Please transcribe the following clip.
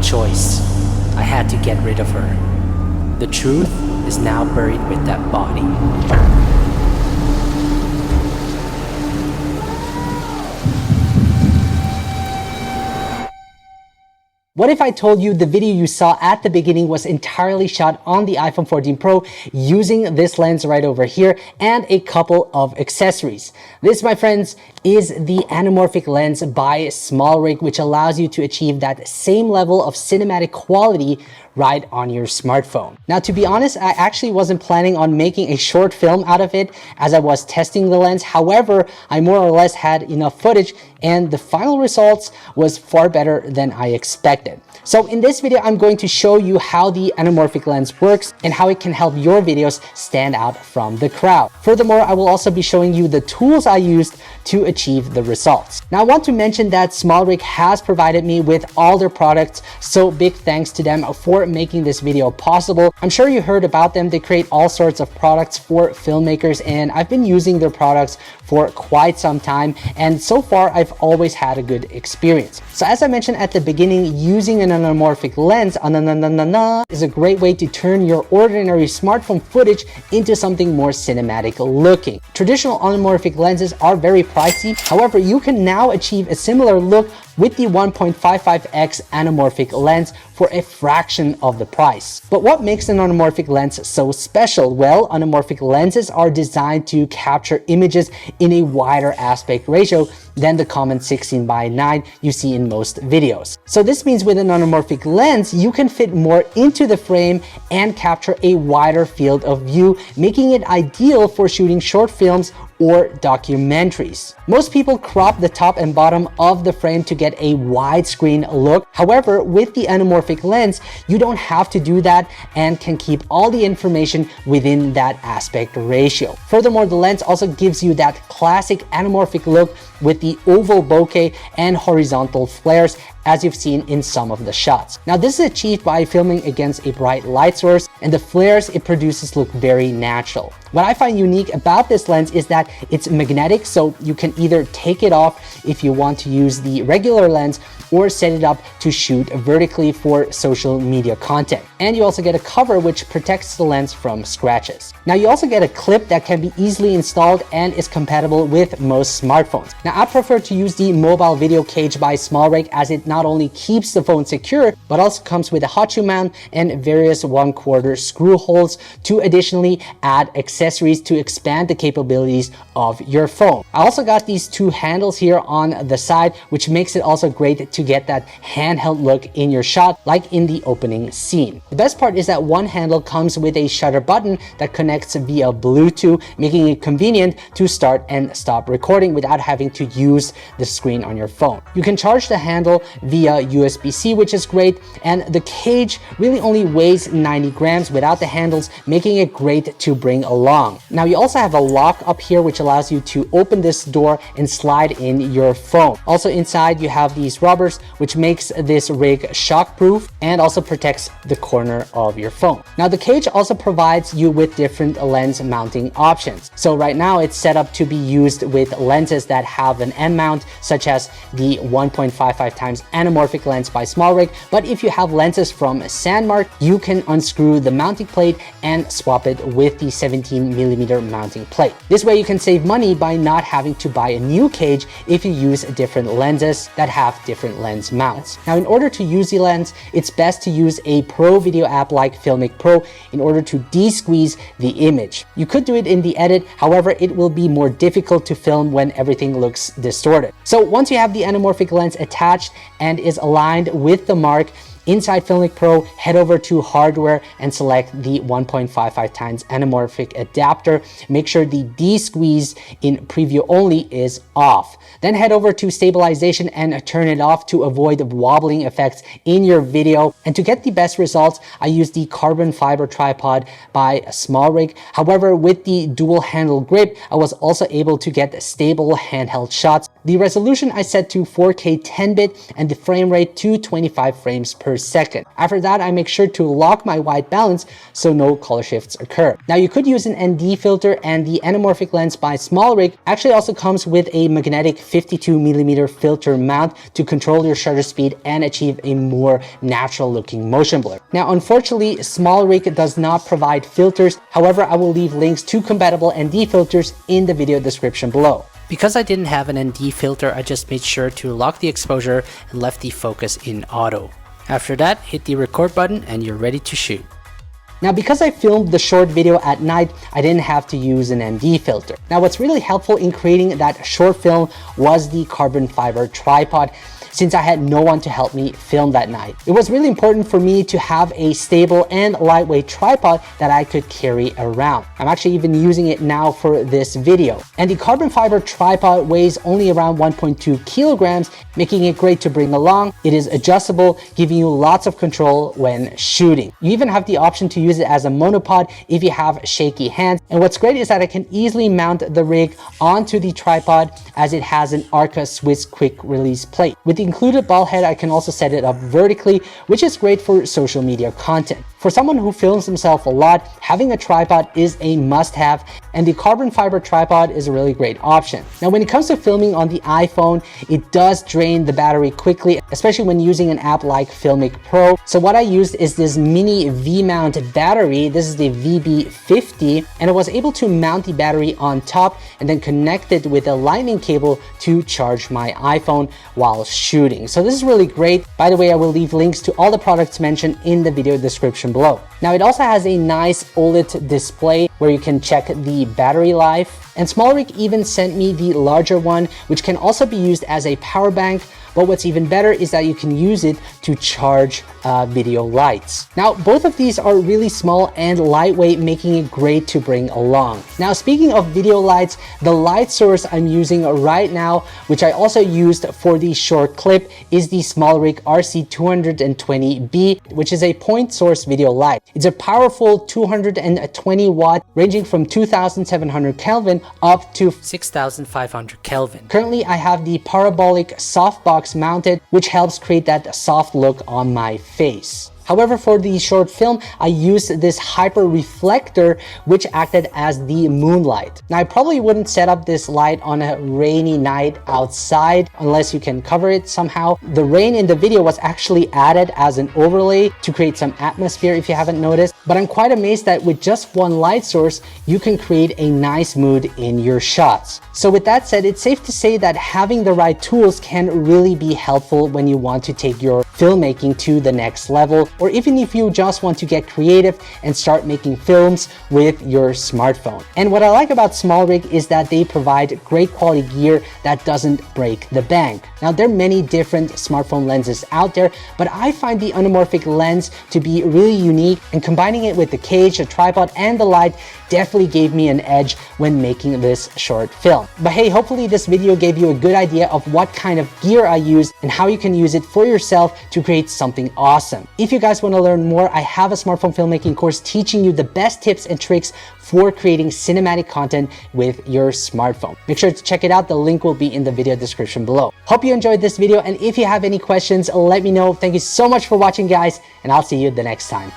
choice. I had to get rid of her. The truth is now buried with that body. What if I told you the video you saw at the beginning was entirely shot on the iPhone 14 Pro using this lens right over here and a couple of accessories? This, my friends, is the anamorphic lens by SmallRig, which allows you to achieve that same level of cinematic quality right on your smartphone. Now, to be honest, I actually wasn't planning on making a short film out of it as I was testing the lens. However, I more or less had enough footage and the final results was far better than I expected. So in this video, I'm going to show you how the anamorphic lens works and how it can help your videos stand out from the crowd. Furthermore, I will also be showing you the tools I used to achieve the results. Now, I want to mention that SmallRig has provided me with all their products, so big thanks to them for making this video possible. I'm sure you heard about them. They create all sorts of products for filmmakers, and I've been using their products for quite some time, and so far I've always had a good experience. So as I mentioned at the beginning, using an anamorphic lens is a great way to turn your ordinary smartphone footage into something more cinematic looking. Traditional anamorphic lenses are very pricey. However, you can now achieve a similar look with the 1.55x anamorphic lens for a fraction of the price. But what makes an anamorphic lens so special? Well, anamorphic lenses are designed to capture images in a wider aspect ratio than the common 16:9 you see in most videos. So this means with an anamorphic lens, you can fit more into the frame and capture a wider field of view, making it ideal for shooting short films or documentaries. Most people crop the top and bottom of the frame to get a widescreen look. However, with the anamorphic lens, you don't have to do that and can keep all the information within that aspect ratio. Furthermore, the lens also gives you that classic anamorphic look with the oval bokeh and horizontal flares as you've seen in some of the shots. Now, this is achieved by filming against a bright light source, and the flares it produces look very natural. What I find unique about this lens is that it's magnetic, so you can either take it off if you want to use the regular lens or set it up to shoot vertically for social media content. And you also get a cover which protects the lens from scratches. Now, you also get a clip that can be easily installed and is compatible with most smartphones. Now, I prefer to use the mobile video cage by SmallRig as it not only keeps the phone secure, but also comes with a hot shoe mount and various 1/4 screw holes to additionally add accessories to expand the capabilities of your phone. I also got these two handles here on the side, which makes it also great to get that handheld look in your shot, like in the opening scene. The best part is that one handle comes with a shutter button that connects via Bluetooth, making it convenient to start and stop recording without having to use the screen on your phone. You can charge the handle via USB-C, which is great, and the cage really only weighs 90 grams without the handles, making it great to bring along. Now, you also have a lock up here which allows you to open this door and slide in your phone. Also inside you have these rubbers which makes this rig shock-proof and also protects the corner of your phone. Now, the cage also provides you with different lens mounting options. So right now it's set up to be used with lenses that have an M mount, such as the 1.55x anamorphic lens by SmallRig. But if you have lenses from Sandmark, you can unscrew the mounting plate and swap it with the 17mm mounting plate. This way you can save money by not having to buy a new cage if you use different lenses that have different lens mounts. Now, in order to use the lens, it's best to use a pro video app like Filmic Pro in order to de-squeeze the image. You could do it in the edit, however, it will be more difficult to film when everything looks distorted. So once you have the anamorphic lens attached and is aligned with the mark, inside Filmic Pro, head over to hardware and select the 1.55x anamorphic adapter. Make sure the de-squeeze in preview only is off. Then head over to stabilization and turn it off to avoid wobbling effects in your video. And to get the best results, I use the carbon fiber tripod by SmallRig. However, with the dual handle grip, I was also able to get stable handheld shots. The resolution I set to 4K 10-bit and the frame rate to 25 frames per per second. After that, I make sure to lock my white balance so no color shifts occur. Now you could use an ND filter, and the anamorphic lens by SmallRig actually also comes with a magnetic 52mm filter mount to control your shutter speed and achieve a more natural looking motion blur. Now unfortunately, SmallRig does not provide filters. However, I will leave links to compatible ND filters in the video description below. Because I didn't have an ND filter, I just made sure to lock the exposure and left the focus in auto. After that, hit the record button and you're ready to shoot. Now, because I filmed the short video at night, I didn't have to use an ND filter. Now, what's really helpful in creating that short film was the carbon fiber tripod, since I had no one to help me film that night. It was really important for me to have a stable and lightweight tripod that I could carry around. I'm actually even using it now for this video. And the carbon fiber tripod weighs only around 1.2 kilograms, making it great to bring along. It is adjustable, giving you lots of control when shooting. You even have the option to use it as a monopod if you have shaky hands. And what's great is that I can easily mount the rig onto the tripod, as it has an Arca Swiss quick release plate. With the included ball head, I can also set it up vertically, which is great for social media content. For someone who films himself a lot, having a tripod is a must-have, and the carbon fiber tripod is a really great option. Now, when it comes to filming on the iPhone, it does drain the battery quickly, especially when using an app like Filmic Pro. So what I used is this mini V-mount battery. This is the VB50, and I was able to mount the battery on top and then connect it with a lightning cable to charge my iPhone while shooting. So this is really great. By the way, I will leave links to all the products mentioned in the video description below. Now, it also has a nice OLED display where you can check the battery life. And SmallRig even sent me the larger one, which can also be used as a power bank. But what's even better is that you can use it to charge video lights. Now, both of these are really small and lightweight, making it great to bring along. Now, speaking of video lights, the light source I'm using right now, which I also used for the short clip, is the SmallRig RC220B, which is a point source video light. It's a powerful 220 watt, ranging from 2700 Kelvin up to 6500 Kelvin. Currently, I have the parabolic softbox mounted, which helps create that soft look on my face. However, for the short film, I used this hyper reflector, which acted as the moonlight. Now, I probably wouldn't set up this light on a rainy night outside unless you can cover it somehow. The rain in the video was actually added as an overlay to create some atmosphere, if you haven't noticed. But I'm quite amazed that with just one light source, you can create a nice mood in your shots. So with that said, it's safe to say that having the right tools can really be helpful when you want to take your filmmaking to the next level, or even if you just want to get creative and start making films with your smartphone. And what I like about SmallRig is that they provide great quality gear that doesn't break the bank. Now, there are many different smartphone lenses out there, but I find the anamorphic lens to be really unique, and combining it with the cage, the tripod, and the light definitely gave me an edge when making this short film. But hey, hopefully this video gave you a good idea of what kind of gear I use and how you can use it for yourself to create something awesome. If you guys want to learn more, I have a smartphone filmmaking course teaching you the best tips and tricks for creating cinematic content with your smartphone. Make sure to check it out. The link will be in the video description below. Hope you enjoyed this video, and if you have any questions, let me know. Thank you so much for watching, guys, and I'll see you the next time.